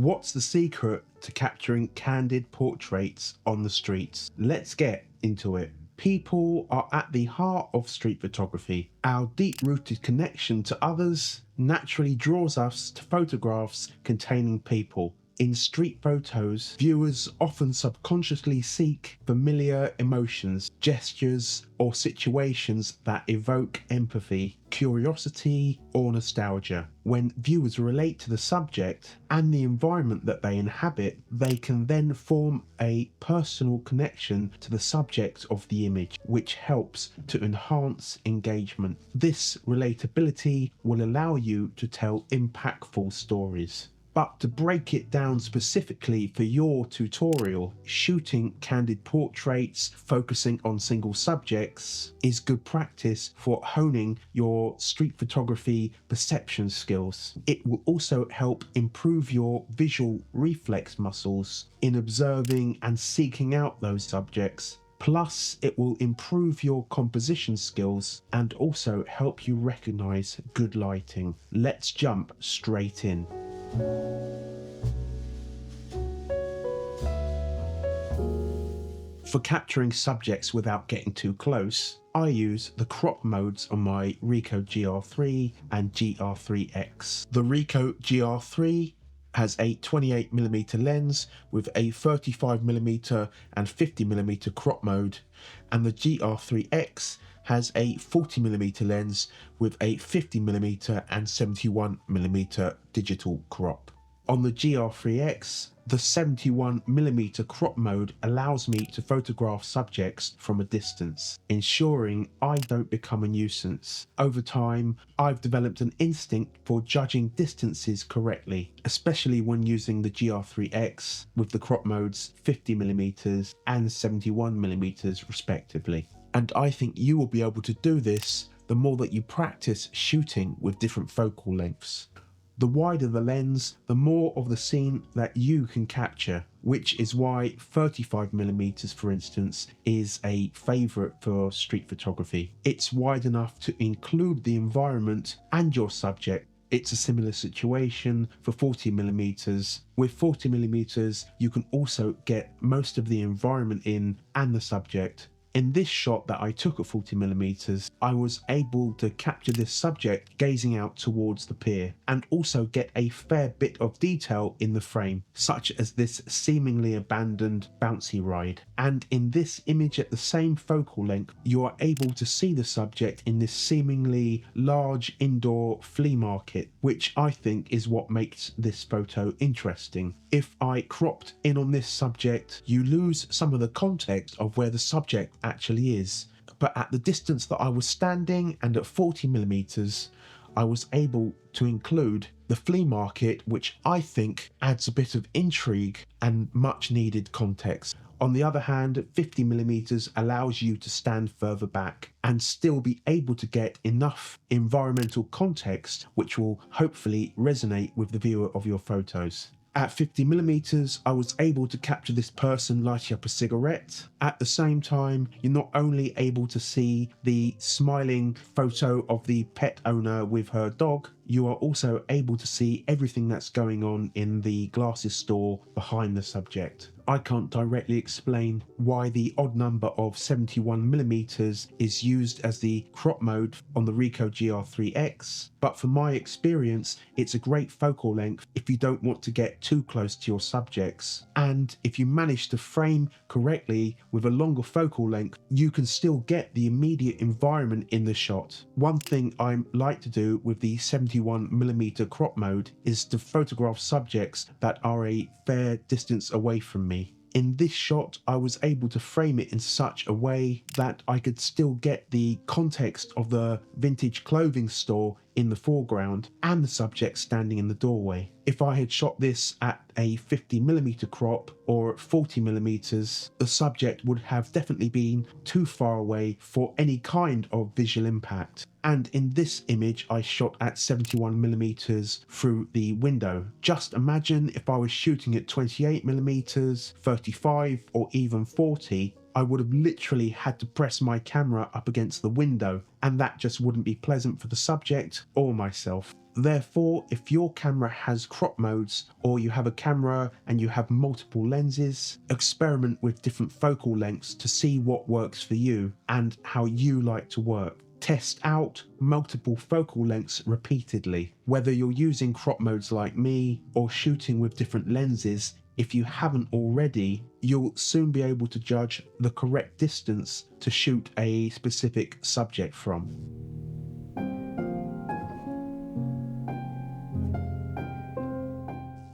What's the secret to capturing candid portraits on the streets? Let's get into it. People are at the heart of street photography. Our deep-rooted connection to others naturally draws us to photographs containing people. In street photos, viewers often subconsciously seek familiar emotions, gestures, or situations that evoke empathy, curiosity, or nostalgia. When viewers relate to the subject and the environment that they inhabit, they can then form a personal connection to the subject of the image, which helps to enhance engagement. This relatability will allow you to tell impactful stories. But to break it down specifically for your tutorial, shooting candid portraits focusing on single subjects is good practice for honing your street photography perception skills. It will also help improve your visual reflex muscles in observing and seeking out those subjects. Plus, it will improve your composition skills and also help you recognize good lighting. Let's jump straight in. For capturing subjects without getting too close, I use the crop modes on my Ricoh GR3 and GR3X. The Ricoh GR3 has a 28mm lens with a 35mm and 50mm crop mode, and the GR3X has a 40mm lens with a 50mm and 71mm digital crop. On the GR3X, the 71mm crop mode allows me to photograph subjects from a distance, ensuring I don't become a nuisance. Over time, I've developed an instinct for judging distances correctly, especially when using the GR3X with the crop modes 50mm and 71mm respectively. And I think you will be able to do this the more that you practice shooting with different focal lengths. The wider the lens, the more of the scene that you can capture, which is why 35mm, for instance, is a favourite for street photography. It's wide enough to include the environment and your subject. It's a similar situation for 40mm. With 40mm, you can also get most of the environment in and the subject. In this shot that I took at 40mm, I was able to capture this subject gazing out towards the pier and also get a fair bit of detail in the frame, such as this seemingly abandoned bouncy ride. And in this image at the same focal length, you are able to see the subject in this seemingly large indoor flea market, which I think is what makes this photo interesting. If I cropped in on this subject, you lose some of the context of where the subject actually is. But at the distance that I was standing and at 40mm, I was able to include the flea market, which I think adds a bit of intrigue and much needed context. On the other hand, 50mm allows you to stand further back and still be able to get enough environmental context which will hopefully resonate with the viewer of your photos. At 50mm, I was able to capture this person lighting up a cigarette. At the same time, you're not only able to see the smiling photo of the pet owner with her dog, you are also able to see everything that's going on in the glasses store behind the subject. I can't directly explain why the odd number of 71mm is used as the crop mode on the Ricoh GR3X, but from my experience, it's a great focal length if you don't want to get too close to your subjects. And if you manage to frame correctly with a longer focal length, you can still get the immediate environment in the shot. One thing I like to do with the 71mm crop mode is to photograph subjects that are a fair distance away from me. In this shot, I was able to frame it in such a way that I could still get the context of the vintage clothing store in the foreground and the subject standing in the doorway. If I had shot this at a 50mm crop or at 40mm, the subject would have definitely been too far away for any kind of visual impact. And in this image, I shot at 71mm through the window. Just imagine if I was shooting at 28mm, 35 or even 40, I would have literally had to press my camera up against the window, and that just wouldn't be pleasant for the subject or myself. Therefore, if your camera has crop modes, or you have a camera and you have multiple lenses, experiment with different focal lengths to see what works for you and how you like to work. Test out multiple focal lengths repeatedly. Whether you're using crop modes like me or shooting with different lenses, if you haven't already, you'll soon be able to judge the correct distance to shoot a specific subject from.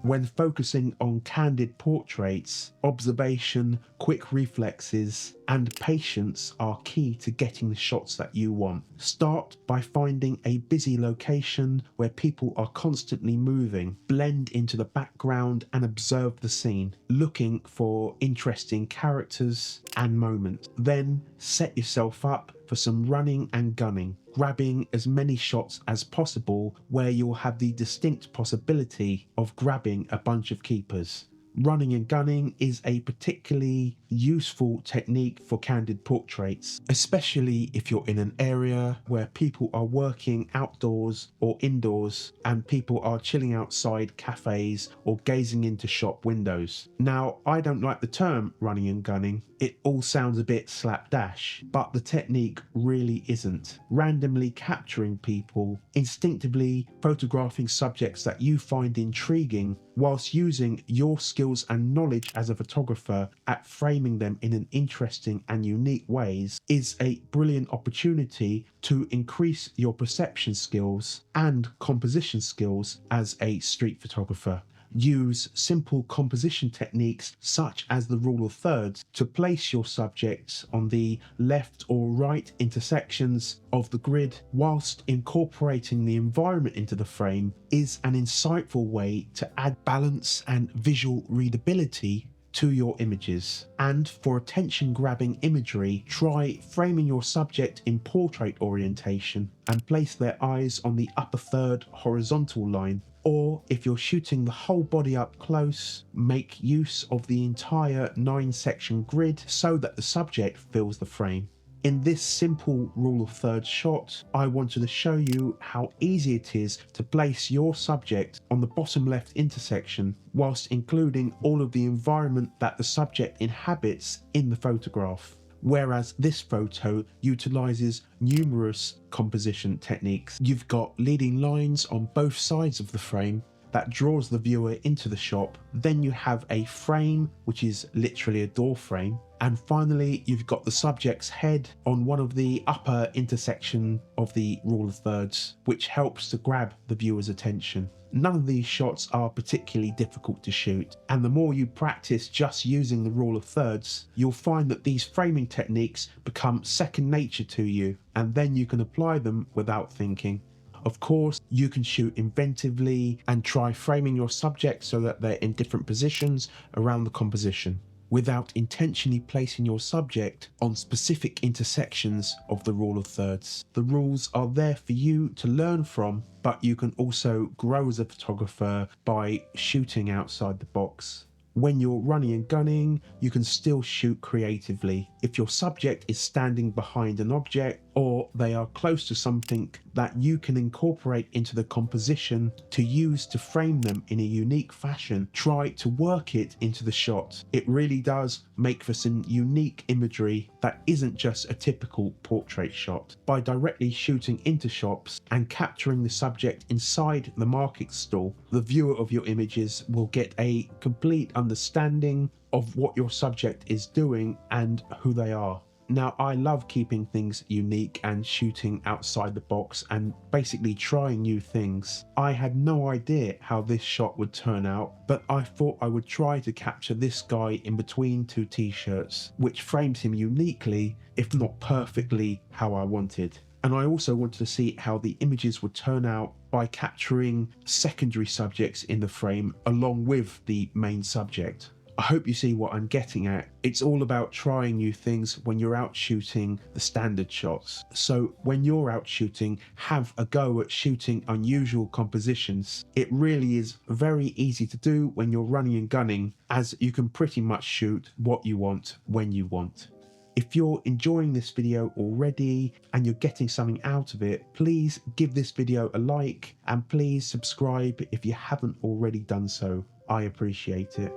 When focusing on candid portraits, observation, quick reflexes, and patience are key to getting the shots that you want. Start by finding a busy location where people are constantly moving. Blend into the background and observe the scene, looking for interesting characters and moments. Then set yourself up for some running and gunning, grabbing as many shots as possible where you'll have the distinct possibility of grabbing a bunch of keepers. Running and gunning is a particularly useful technique for candid portraits, especially if you're in an area where people are working outdoors or indoors and people are chilling outside cafes or gazing into shop windows. Now, I don't like the term running and gunning. It all sounds a bit slapdash, but the technique really isn't. Randomly capturing people, instinctively photographing subjects that you find intriguing, whilst using your skills and knowledge as a photographer at framing them in an interesting and unique ways, is a brilliant opportunity to increase your perception skills and composition skills as a street photographer. Use simple composition techniques such as the rule of thirds to place your subjects on the left or right intersections of the grid whilst incorporating the environment into the frame is an insightful way to add balance and visual readability to your images. And for attention-grabbing imagery, try framing your subject in portrait orientation and place their eyes on the upper third horizontal line. Or if you're shooting the whole body up close, make use of the entire 9-section grid so that the subject fills the frame. In this simple rule of thirds shot, I wanted to show you how easy it is to place your subject on the bottom left intersection whilst including all of the environment that the subject inhabits in the photograph. Whereas this photo utilizes numerous composition techniques. You've got leading lines on both sides of the frame that draws the viewer into the shop. Then you have a frame, which is literally a door frame. And finally, you've got the subject's head on one of the upper intersection of the rule of thirds, which helps to grab the viewer's attention. None of these shots are particularly difficult to shoot, and the more you practice just using the rule of thirds, you'll find that these framing techniques become second nature to you, and then you can apply them without thinking. Of course, you can shoot inventively and try framing your subject so that they're in different positions around the composition, without intentionally placing your subject on specific intersections of the rule of thirds. The rules are there for you to learn from, but you can also grow as a photographer by shooting outside the box. When you're running and gunning, you can still shoot creatively. If your subject is standing behind an object, or they are close to something that you can incorporate into the composition to use to frame them in a unique fashion, try to work it into the shot. It really does make for some unique imagery that isn't just a typical portrait shot. By directly shooting into shops and capturing the subject inside the market stall, the viewer of your images will get a complete understanding of what your subject is doing and who they are. Now, I love keeping things unique and shooting outside the box and basically trying new things. I had no idea how this shot would turn out, but I thought I would try to capture this guy in between two t-shirts, which frames him uniquely, if not perfectly, how I wanted. And I also wanted to see how the images would turn out by capturing secondary subjects in the frame along with the main subject. I hope you see what I'm getting at. It's all about trying new things when you're out shooting the standard shots. So when you're out shooting, have a go at shooting unusual compositions. It really is very easy to do when you're running and gunning, as you can pretty much shoot what you want when you want. If you're enjoying this video already and you're getting something out of it, please give this video a like and please subscribe if you haven't already done so. I appreciate it.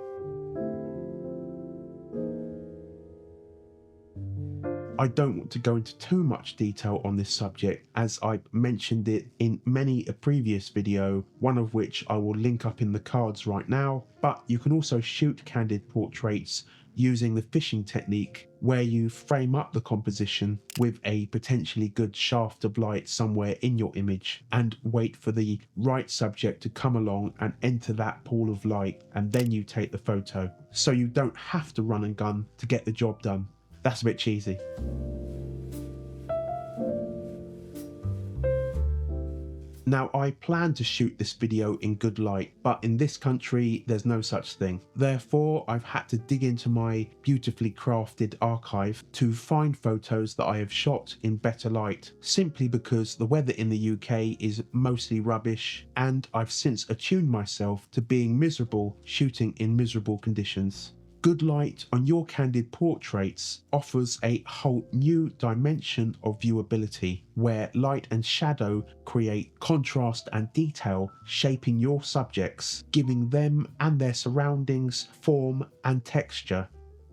I don't want to go into too much detail on this subject, as I mentioned it in many a previous video, one of which I will link up in the cards right now, but you can also shoot candid portraits using the fishing technique, where you frame up the composition with a potentially good shaft of light somewhere in your image and wait for the right subject to come along and enter that pool of light, and then you take the photo. So you don't have to run and gun to get the job done. That's a bit cheesy. Now, I plan to shoot this video in good light, but in this country there's no such thing. Therefore, I've had to dig into my beautifully crafted archive to find photos that I have shot in better light, simply because the weather in the UK is mostly rubbish, and I've since attuned myself to being miserable shooting in miserable conditions. Good light on your candid portraits offers a whole new dimension of viewability, where light and shadow create contrast and detail, shaping your subjects, giving them and their surroundings form and texture.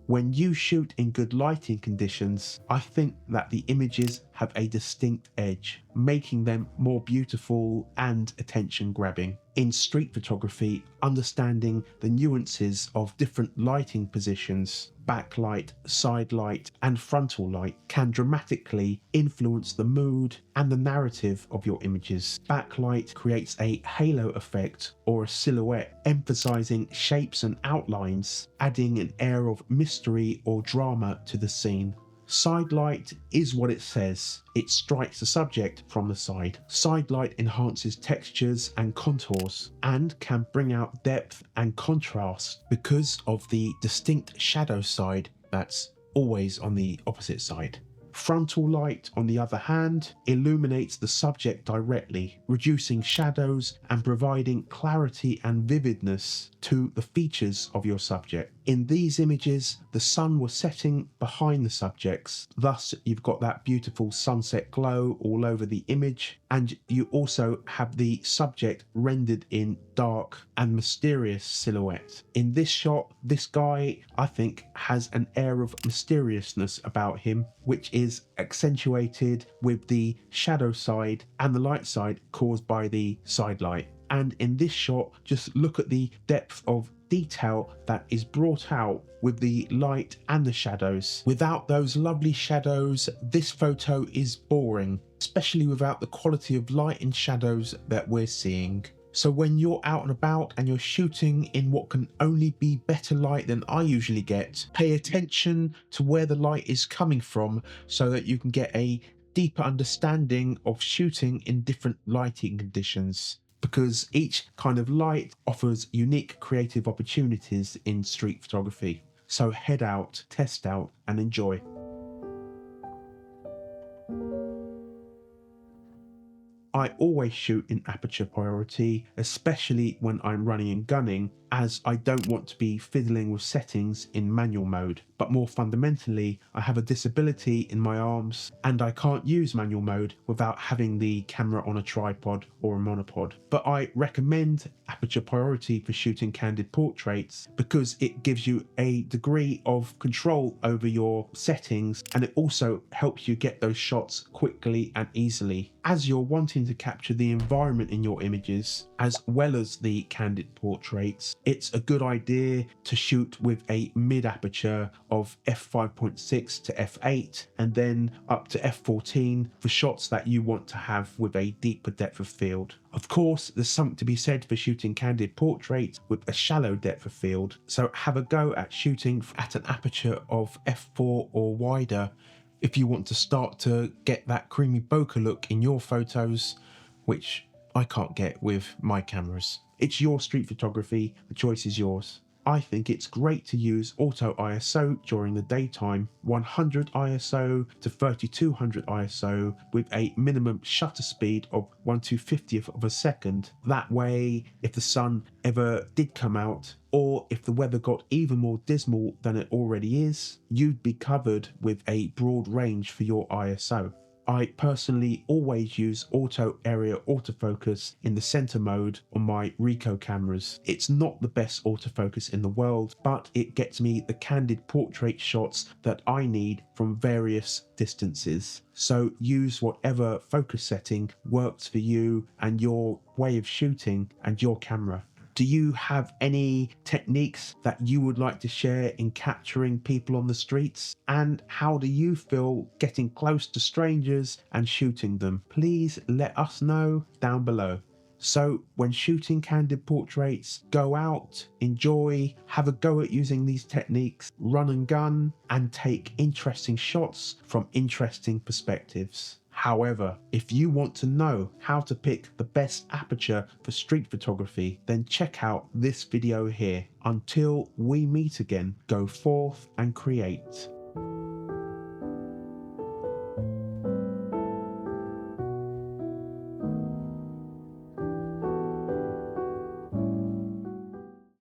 When you shoot in good lighting conditions, I think that the images have a distinct edge, making them more beautiful and attention-grabbing. In street photography, understanding the nuances of different lighting positions, backlight, side light, and frontal light, can dramatically influence the mood and the narrative of your images. Backlight creates a halo effect or a silhouette, emphasizing shapes and outlines, adding an air of mystery or drama to the scene. Side light is what it says. It strikes the subject from the side. Side light enhances textures and contours and can bring out depth and contrast because of the distinct shadow side that's always on the opposite side. Frontal light, on the other hand, illuminates the subject directly, reducing shadows and providing clarity and vividness to the features of your subject. In these images, the sun was setting behind the subjects, thus you've got that beautiful sunset glow all over the image, and you also have the subject rendered in dark and mysterious silhouette. In this shot, this guy, I think, has an air of mysteriousness about him, which is accentuated with the shadow side and the light side caused by the side light. And in this shot, just look at the depth of detail that is brought out with the light and the shadows. Without those lovely shadows, this photo is boring, especially without the quality of light and shadows that we're seeing. So when you're out and about and you're shooting in what can only be better light than I usually get, pay attention to where the light is coming from so that you can get a deeper understanding of shooting in different lighting conditions, because each kind of light offers unique creative opportunities in street photography. So head out, test out, and enjoy. I always shoot in aperture priority, especially when I'm running and gunning, as I don't want to be fiddling with settings in manual mode. But more fundamentally, I have a disability in my arms and I can't use manual mode without having the camera on a tripod or a monopod. But I recommend aperture priority for shooting candid portraits because it gives you a degree of control over your settings, and it also helps you get those shots quickly and easily. As you're wanting to capture the environment in your images, as well as the candid portraits, it's a good idea to shoot with a mid aperture of f5.6 to f8 and then up to f14 for shots that you want to have with a deeper depth of field. Of course, there's something to be said for shooting candid portraits with a shallow depth of field, so have a go at shooting at an aperture of f4 or wider if you want to start to get that creamy bokeh look in your photos, which I can't get with my cameras. It's your street photography, the choice is yours. I think it's great to use auto ISO during the daytime, 100 ISO to 3200 ISO with a minimum shutter speed of 1/250th of a second. That way, if the sun ever did come out, or if the weather got even more dismal than it already is, you'd be covered with a broad range for your ISO. I personally always use auto area autofocus in the center mode on my Ricoh cameras. It's not the best autofocus in the world, but it gets me the candid portrait shots that I need from various distances. So use whatever focus setting works for you and your way of shooting and your camera. Do you have any techniques that you would like to share in capturing people on the streets? And how do you feel getting close to strangers and shooting them? Please let us know down below. So when shooting candid portraits, go out, enjoy, have a go at using these techniques, run and gun, and take interesting shots from interesting perspectives. However, if you want to know how to pick the best aperture for street photography, then check out this video here. Until we meet again, go forth and create.